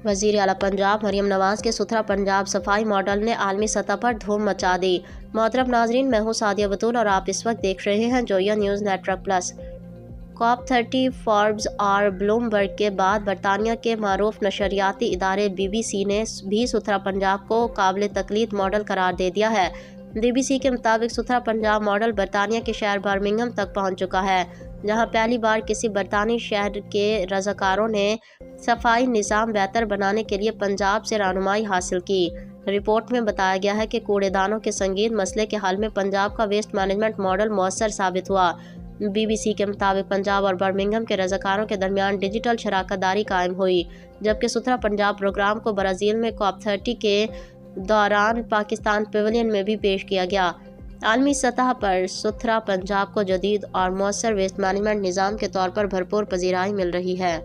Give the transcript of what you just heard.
وزیر اعلیٰ پنجاب مریم نواز کے ستھرا پنجاب صفائی ماڈل نے عالمی سطح پر دھوم مچا دی۔ محترم ناظرین، میں ہوں سعدیہ بطول اور آپ اس وقت دیکھ رہے ہیں جویا نیوز نیٹ ورک پلس۔ COP30 فوربس اور بلومبرگ کے بعد برطانیہ کے معروف نشریاتی ادارے BBC نے بھی ستھرا پنجاب کو قابل تقلید ماڈل قرار دے دیا ہے۔ BBC کے مطابق ستھرا پنجاب ماڈل برطانیہ کے شہر برمنگھم تک پہنچ چکا ہے، جہاں پہلی بار کسی برطانوی شہر کے رضاکاروں نے صفائی نظام بہتر بنانے کے لیے پنجاب سے رہنمائی حاصل کی۔ رپورٹ میں بتایا گیا ہے کہ کوڑے دانوں کے سنگین مسئلے کے حل میں پنجاب کا ویسٹ مینجمنٹ ماڈل مؤثر ثابت ہوا۔ BBC کے مطابق پنجاب اور برمنگھم کے رضاکاروں کے درمیان ڈیجیٹل شراکت داری قائم ہوئی، جبکہ ستھرا پنجاب پروگرام کو برازیل میں COP30 کے دوران پاکستان پیویلین میں بھی پیش کیا گیا۔ عالمی سطح پر ستھرا پنجاب کو جدید اور مؤثر ویسٹ مینجمنٹ نظام کے طور پر بھرپور پذیرائی مل رہی ہے۔